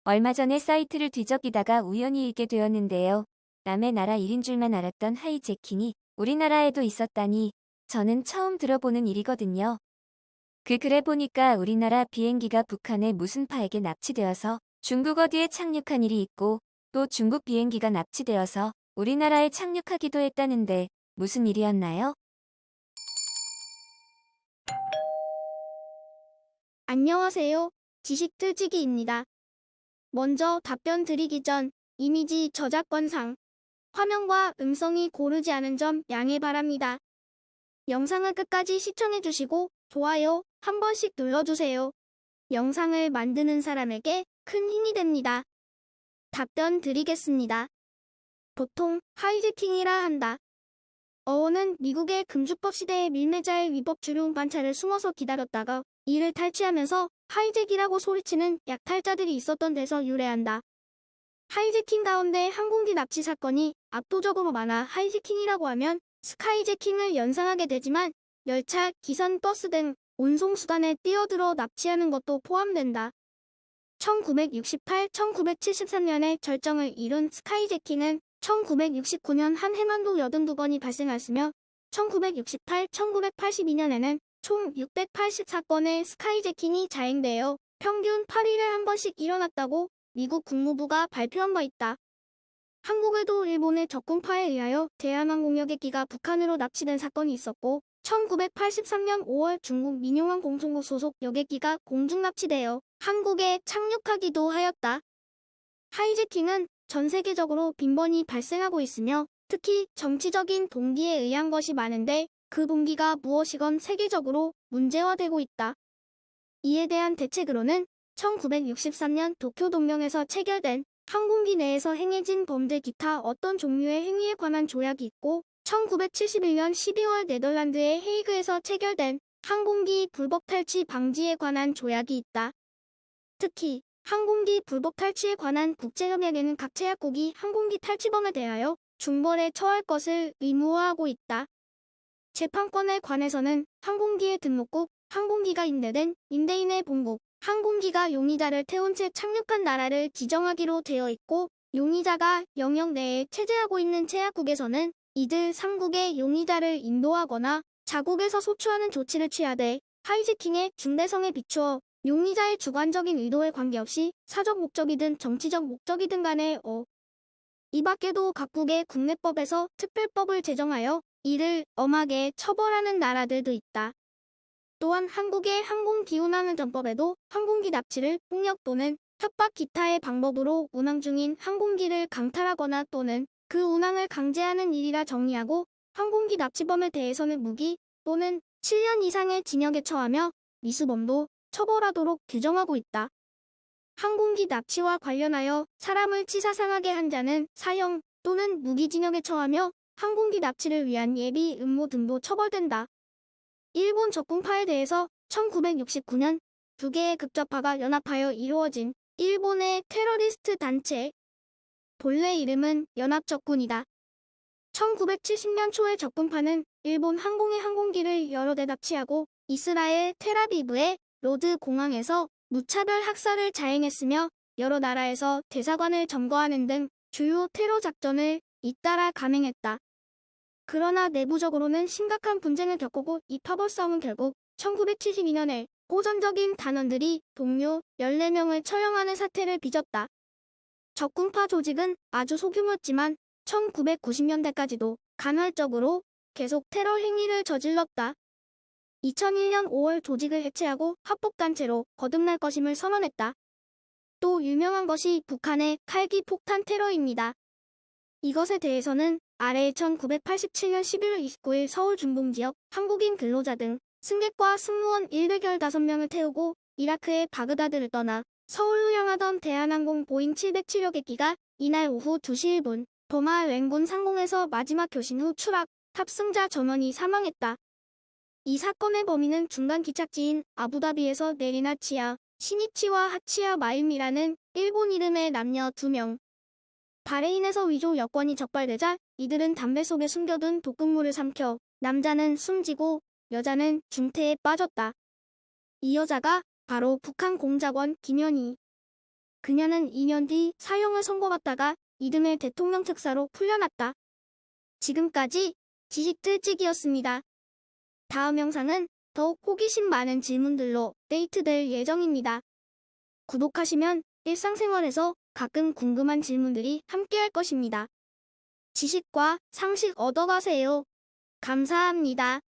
얼마 전에 사이트를 뒤적이다가 우연히 읽게 되었는데요. 남의 나라 일인 줄만 알았던 하이제킹이 우리나라에도 있었다니 저는 처음 들어보는 일이거든요. 그 글에 보니까 우리나라 비행기가 북한의 무슨 파에게 납치되어서 중국 어디에 착륙한 일이 있고 또 중국 비행기가 납치되어서 우리나라에 착륙하기도 했다는데 무슨 일이었나요? 안녕하세요. 지식틀지기입니다. 먼저 답변 드리기 전 이미지 저작권상 화면과 음성이 고르지 않은 점 양해 바랍니다. 영상을 끝까지 시청해주시고 좋아요 한 번씩 눌러주세요. 영상을 만드는 사람에게 큰 힘이 됩니다. 답변 드리겠습니다. 보통 하이제킹이라 한다. 어원은 미국의 금주법 시대의 밀매자의 위법 주류 반차를 숨어서 기다렸다가 이를 탈취하면서 하이잭이라고 소리치는 약탈자들이 있었던 데서 유래한다. 하이제킹 가운데 항공기 납치 사건이 압도적으로 많아 하이제킹이라고 하면 스카이제킹을 연상하게 되지만 열차, 기선, 버스 등 운송수단에 뛰어들어 납치하는 것도 포함된다. 1968-1973년에 절정을 이룬 스카이제킹은 1969년 한 해만도 82번이 발생했으며 1968-1982년에는 총 680사건의 스카이제킹이 자행되어 평균 8일에 한 번씩 일어났다고 미국 국무부가 발표한 바 있다. 한국에도 일본의 적군파에 의하여 대한항공여객기가 북한으로 납치된 사건이 있었고 1983년 5월 중국 민용항 공송국 소속 여객기가 공중 납치되어 한국에 착륙하기도 하였다. 하이제킹은 전 세계적으로 빈번히 발생하고 있으며 특히 정치적인 동기에 의한 것이 많은데 그 동기가 무엇이건 세계적으로 문제화되고 있다. 이에 대한 대책으로는 1963년 도쿄 동맹에서 체결된 항공기 내에서 행해진 범죄 기타 어떤 종류의 행위에 관한 조약이 있고 1971년 12월 네덜란드의 헤이그에서 체결된 항공기 불법 탈취 방지에 관한 조약이 있다. 특히 항공기 불법 탈취에 관한 국제협약에는 각 제약국이 항공기 탈취범에 대하여 중벌에 처할 것을 의무화하고 있다. 재판권에 관해서는 항공기의 등록국, 항공기가 임대된 임대인의 본국, 항공기가 용의자를 태운 채 착륙한 나라를 지정하기로 되어 있고 용의자가 영역 내에 체제하고 있는 제약국에서는 이들 3국의 용의자를 인도하거나 자국에서 소추하는 조치를 취하되 하이제킹의 중대성에 비추어 용의자의 주관적인 의도에 관계없이 사적 목적이든 정치적 목적이든 간에 이 밖에도 각국의 국내법에서 특별법을 제정하여 이를 엄하게 처벌하는 나라들도 있다. 또한 한국의 항공기운항안전법에도 항공기 납치를 폭력 또는 협박 기타의 방법으로 운항 중인 항공기를 강탈하거나 또는 그 운항을 강제하는 일이라 정의하고 항공기 납치범에 대해서는 무기 또는 7년 이상의 징역에 처하며 미수범도 처벌하도록 규정하고 있다. 항공기 납치와 관련하여 사람을 치사상하게 한 자는 사형 또는 무기징역에 처하며 항공기 납치를 위한 예비 음모 등도 처벌된다. 일본 적군파에 대해서 1969년 두 개의 극좌파가 연합하여 이루어진 일본의 테러리스트 단체, 본래 이름은 연합적군이다. 1970년 초에 적군파는 일본 항공의 항공기를 여러 대 납치하고 이스라엘 텔아비브의 로드 공항에서 무차별 학살을 자행했으며 여러 나라에서 대사관을 점거하는 등 주요 테러 작전을 잇따라 감행했다. 그러나 내부적으로는 심각한 분쟁을 겪고 이 파벌 싸움은 결국 1972년에 호전적인 단원들이 동료 14명을 처형하는 사태를 빚었다. 적군파 조직은 아주 소규모였지만 1990년대까지도 간헐적으로 계속 테러 행위를 저질렀다. 2001년 5월 조직을 해체하고 합법단체로 거듭날 것임을 선언했다. 또 유명한 것이 북한의 칼기 폭탄 테러입니다. 이것에 대해서는 아래 1987년 11월 29일 서울 중동지역 한국인 근로자 등 승객과 승무원 115명을 태우고 이라크의 바그다드를 떠나 서울로 향하던 대한항공 보잉 707여객기가 이날 오후 2시 1분 버마 랭군 상공에서 마지막 교신 후 추락, 탑승자 전원이 사망했다. 이 사건의 범인은 중간 기착지인 아부다비에서 내리나 치아, 시니치와 하치아 마임이라는 일본 이름의 남녀 2명. 바레인에서 위조 여권이 적발되자 이들은 담배 속에 숨겨둔 독극물을 삼켜 남자는 숨지고 여자는 중태에 빠졌다. 이 여자가 바로 북한 공작원 김연희. 그녀는 2년 뒤 사형을 선고받다가 이듬해 대통령 특사로 풀려났다. 지금까지 지식들찍이었습니다. 다음 영상은 더욱 호기심 많은 질문들로 데이트될 예정입니다. 구독하시면 일상생활에서 가끔 궁금한 질문들이 함께할 것입니다. 지식과 상식 얻어가세요. 감사합니다.